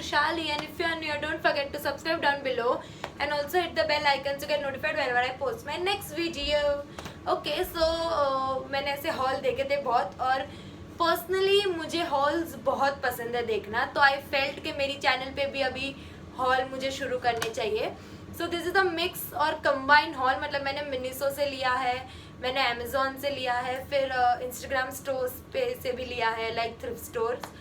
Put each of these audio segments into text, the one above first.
Rushali, and if you are new, don't forget to subscribe down below and also hit the bell icon to get notified whenever I post my next video. Okay, so मैंने ऐसे hall देखे थे बहुत, और personally मुझे halls बहुत पसंद है देखना, तो आई फेल्ट कि मेरी चैनल पे भी अभी हॉल मुझे शुरू करने चाहिए. सो दिस इज़ द मिक्स और कंबाइंड हॉल. मतलब मैंने मिनीसो से लिया है, मैंने अमेज़ॉन से लिया है, फिर इंस्टाग्राम स्टोर्स पे से भी लिया है, लाइक थ्रिफ्ट स्टोर्स.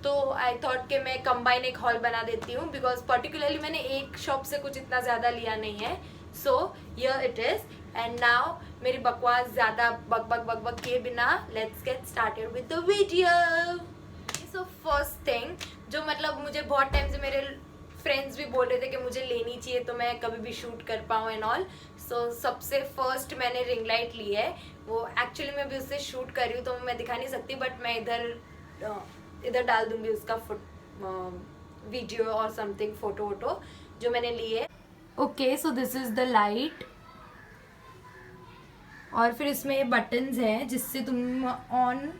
तो आई थॉट कि मैं कंबाइन एक हॉल बना देती हूँ, बिकॉज पर्टिकुलरली मैंने एक शॉप से कुछ इतना ज़्यादा लिया नहीं है. So here it is. And now मेरी बकवास ज़्यादा बक किए बिना let's get started with the video. So first thing, जो मतलब मुझे बहुत टाइम से मेरे फ्रेंड्स भी बोल रहे थे कि मुझे लेनी चाहिए तो मैं कभी भी शूट कर पाऊँ एंड ऑल. सो सबसे फर्स्ट मैंने रिंग लाइट ली है. वो एक्चुअली मैं भी उससे शूट कर रही हूँ तो मैं दिखा नहीं सकती, बट मैं इधर डाल दूंगी उसका वीडियो और समथिंग, फोटो वोटो जो मैंने ली है. Okay, so this is the light, और फिर इसमें बटन्स हैं जिससे तुम on,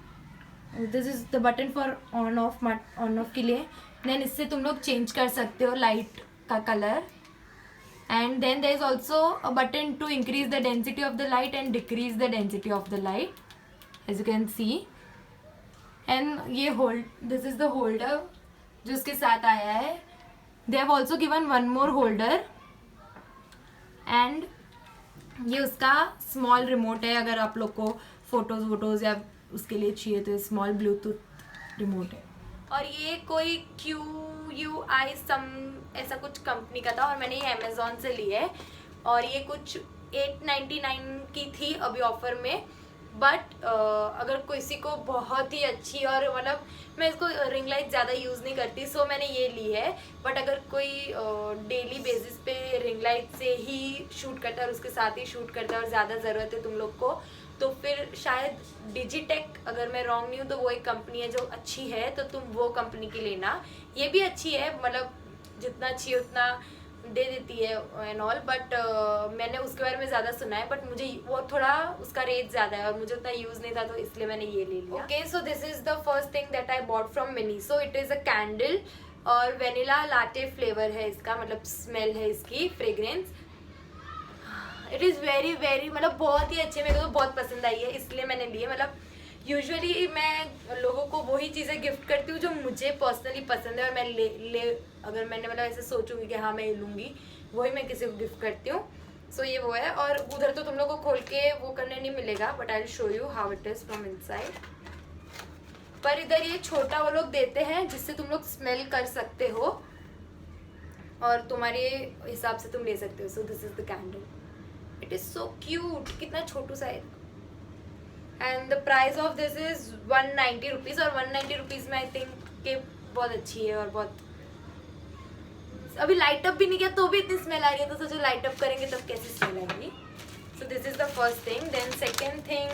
this is the button for on off के लिए. देन इससे तुम लोग चेंज कर सकते हो लाइट का colour. And then there is also a button to increase the density of the light and decrease the density of the light, as you can see. And ये दिस इज द होल्डर जो इसके साथ आया है. They have also given one more holder, and ये उसका small remote है अगर आप लोग को फोटोज वोटोज या उसके लिए चाहिए तो स्मॉल ब्लूटूथ रिमोट है. और ये कोई QUI सम ऐसा कुछ कंपनी का था, और मैंने ये अमेज़ॉन से ली है, और ये कुछ 899 की थी अभी ऑफर में. बट अगर किसी को बहुत ही अच्छी, और मतलब मैं इसको रिंग लाइट ज़्यादा यूज़ नहीं करती, सो मैंने ये ली है. बट अगर कोई डेली बेसिस पे रिंग लाइट से ही शूट करता है और उसके साथ ही शूट करता है और ज़्यादा ज़रूरत है तुम लोग को, तो फिर शायद डिजिटेक, अगर मैं रॉन्ग नहीं हूँ तो वो एक कंपनी है जो अच्छी है, तो तुम वो कंपनी की लेना. ये भी अच्छी है, मतलब जितना अच्छी है उतना दे देती है एंड ऑल. बट मैंने उसके बारे में ज़्यादा सुना है, बट मुझे वो थोड़ा उसका रेट ज़्यादा है और मुझे उतना यूज़ नहीं था, तो इसलिए मैंने ये ले लिया. Okay, so this is the first thing that I bought from Miniso. It is a candle, और वेनिला लाटे फ्लेवर है इसका, मतलब स्मेल है इसकी, fragrance. It is very very, मतलब बहुत ही अच्छे, मेरे को तो बहुत पसंद आई है, इसलिए मैंने ली है. मतलब यूजुअली मैं लोगों को वही चीज़ें गिफ्ट करती हूँ जो मुझे पर्सनली पसंद है, और मैं अगर मैंने मतलब ऐसे सोचूंगी कि हाँ मैं लूँगी, वही मैं किसी को गिफ्ट करती हूँ. सो ये वो है. और उधर तो तुम लोग को खोल के वो करने नहीं मिलेगा, but I will show you how it is from inside. पर इधर ये छोटा वो लोग देते हैं जिससे तुम लोग स्मेल कर सकते हो, और तुम्हारे हिसाब से तुम ले सकते हो. सो this is the candle. It is so cute, कितना छोटू सा है. And the price of this is 190 rupees, और 190 रुपीज़ में आई थिंक के बहुत अच्छी है. और बहुत, अभी लाइट अप भी नहीं किया तो भी इतनी स्मेल आ रही है, तो सोचो लाइट अप करेंगे तब कैसी स्मेल आएगी. So this is the first thing. Then second thing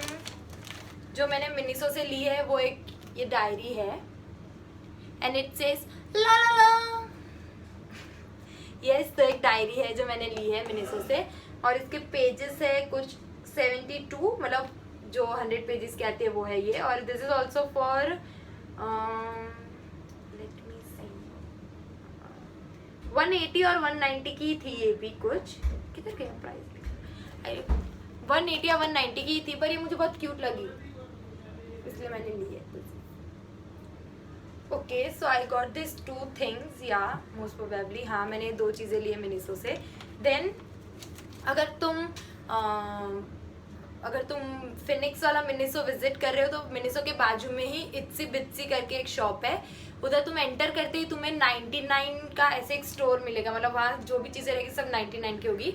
जो मैंने मिनीसो से ली है वो एक ये डायरी है, and it says la la la. Yes, तो एक डायरी है जो मैंने ली है मिनीसो से, और इसके पेजेस है कुछ 72, मतलब जो 100 पेजेस की आती है वो है ये. और this is also for, let me see, 180 और 190 की थी ये भी. कुछ किधर गया प्राइस, 180 या 190 की थी, पर ये मुझे बहुत क्यूट लगी इसलिए मैंने ली है. Okay, so I got this 2 things, या मोस्ट प्रोबेबली हाँ मैंने 2 चीज़ें ली है मिनीसो से. देन अगर तुम फिनिक्स वाला मिनीसो विजिट कर रहे हो तो मिनीसो के बाजू में ही इत्सी बित्सी करके एक शॉप है. उधर तुम एंटर करते ही तुम्हें 99 का ऐसे एक स्टोर मिलेगा, मतलब वहाँ जो भी चीज़ें रहेगी सब 99 की होगी.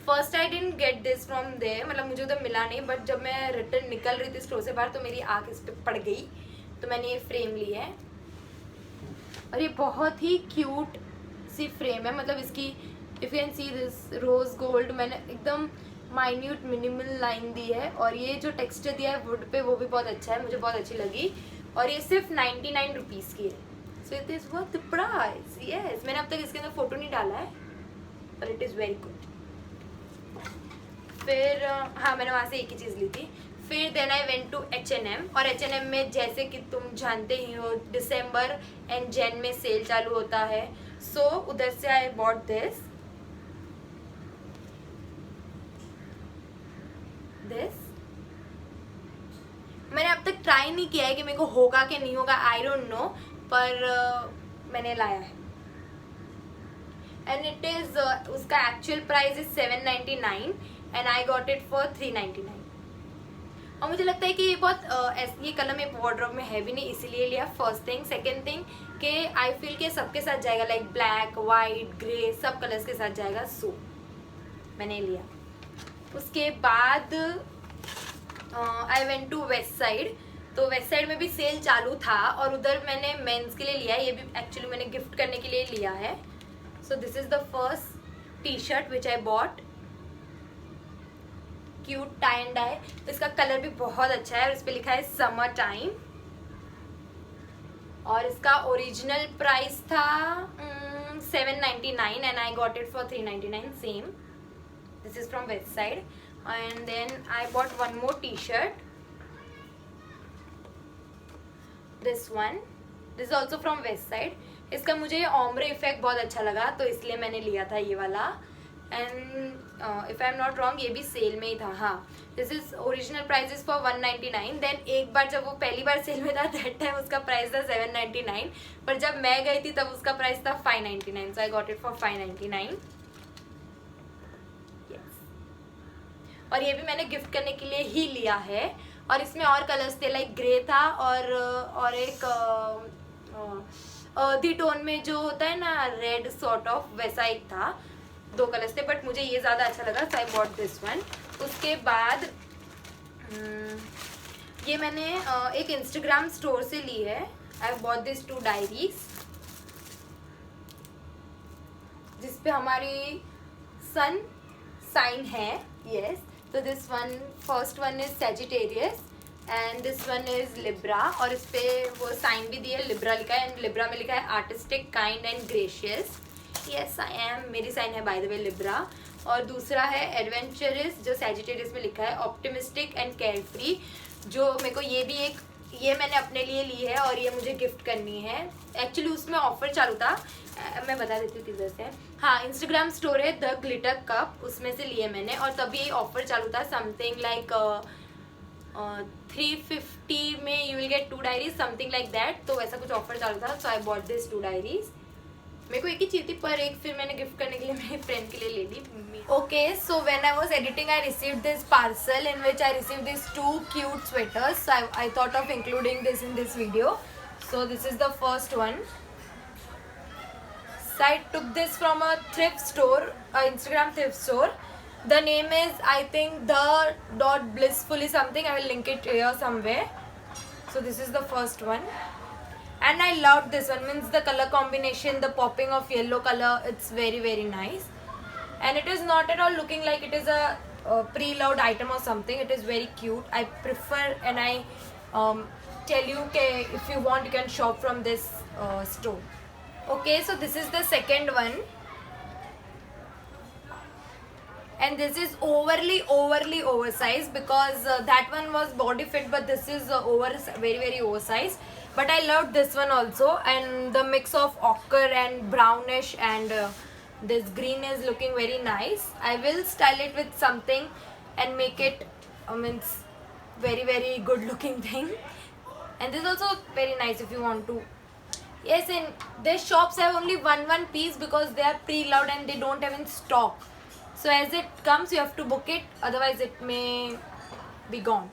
First I didn't get this from there, मतलब मुझे उधर मिला नहीं, बट जब मैं रिटर्न निकल रही थी स्टोर से बाहर तो मेरी आँख इस पर पड़ गई, तो मैंने ये फ्रेम ली है. और ये बहुत ही क्यूट सी फ्रेम है, मतलब इसकी if you can see this rose gold, मैंने एकदम माइन्यूट मिनिमल लाइन दी है. और ये जो टेक्सचर दिया है वुड पे वो भी बहुत अच्छा है, मुझे बहुत अच्छी लगी. और ये सिर्फ 99 रुपीज़ की है. So it is worth the price. Yes, मैंने अब तक इसके अंदर फ़ोटो नहीं डाला है, पर इट इज़ वेरी गुड. फिर हाँ मैंने वहाँ से एक ही चीज़ ली थी. फिर then I went to H&M, और H&M में जैसे कि तुम जानते ही हो दिसंबर एंड जैन में सेल चालू होता है, सो उधर से आई बॉट दिस मैंने अब तक ट्राई नहीं किया है कि मेरे को होगा कि नहीं होगा, आई डोंट नो, पर मैंने लाया है। एंड इट इज उसका actual price is 799 and I got it for 399। और मुझे लगता है कि ये बहुत ये कलर मेरे वार्डरोब में है भी नहीं, इसीलिए लिया। First thing. सेकेंड थिंग कि आई फील के सबके साथ जाएगा, लाइक ब्लैक, वाइट, ग्रे, सब कलर्स के साथ जाएगा, सो मैंने लिया। उसके बाद I went to Westside, तो वेस्ट साइड में भी सेल चालू था और उधर मैंने मेंस के लिए लिया है। ये भी एक्चुअली मैंने गिफ्ट करने के लिए लिया है। So this is the first T shirt which I bought, cute tie and dye. इसका कलर भी बहुत अच्छा है और इस पे लिखा है समर टाइम, और इसका ओरिजिनल प्राइस था 799 and I got it for 399 same. This is from Westside. And then I bought one more T shirt, this one, this is also from Westside. इसका मुझे ओम्ब्रे इफेक्ट बहुत अच्छा लगा तो इसलिए मैंने लिया था ये वाला। And if I am not wrong ये भी सेल में ही था। हाँ, this is original price is for 199। Then एक बार जब वो पहली बार सेल में था दैट टाइम उसका प्राइस था 799, पर जब मैं गई थी तब उसका प्राइस था 599, सो आई गॉट इट फॉर 599। और ये भी मैंने गिफ्ट करने के लिए ही लिया है। और इसमें और कलर्स थे, लाइक ग्रे था और एक अर्दी टोन में जो होता है ना, रेड सॉर्ट ऑफ, वैसा एक था। दो कलर्स थे बट मुझे ये ज़्यादा अच्छा लगा, सो आई बॉट दिस वन। उसके बाद ये मैंने एक इंस्टाग्राम स्टोर से ली है। आई बॉट दिस 2 डायरीज जिसपे हमारी सन साइन है। यस, तो this one, first one is Sagittarius and this one is Libra, और इस पे वो साइन भी दी है, लिब्रा लिखा है, एंड लिब्रा में लिखा है artistic, kind and gracious. Yes I am, मेरी साइन है बाय द वे लिब्रा। और दूसरा है एडवेंचरस, जो सैजिटेरियस में लिखा है, ऑप्टिमिस्टिक एंड केयर फ्री, जो मेरे को ये भी ये मैंने अपने लिए ली है और ये मुझे गिफ्ट करनी है। एक्चुअली उसमें ऑफर चालू था, मैं बता देती हूँ किधर से। हाँ, इंस्टाग्राम स्टोर है द ग्लिटर कप, उसमें से लिए मैंने, और तभी ऑफर चालू था, समथिंग लाइक 350 में you will get 2 diaries, something like that. तो वैसा कुछ ऑफर चालू था, सो आई बॉट दिस 2 डायरीज। मेरे को एक ही चाहिए थी पर एक फिर मैंने गिफ्ट करने के लिए मेरे फ्रेंड के लिए ले ली। Okay, so when I was editing I received this parcel in which I received this 2 cute sweaters, so I thought of including this in this video. So this is the first one. So I took this from a thrift store, Instagram thrift store. The name is, I think, the.blissfully something. I will link it here somewhere. So this is the first one. And I loved this one, means the color combination, the popping of yellow color, it's very very nice. And it is not at all looking like it is a pre-loved item or something. It is very cute. I prefer, and I tell you that if you want you can shop from this store. Okay, so this is the second one. And this is overly oversized because that one was body fit, but this is very very oversized. But I loved this one also, and the mix of ochre and brownish and this green is looking very nice. I will style it with something and make it means very very good looking thing. And this is also very nice if you want to. Yes, in their shops have only one piece because they are pre-loved and they don't have in stock. So as it comes you have to book it, otherwise it may be gone.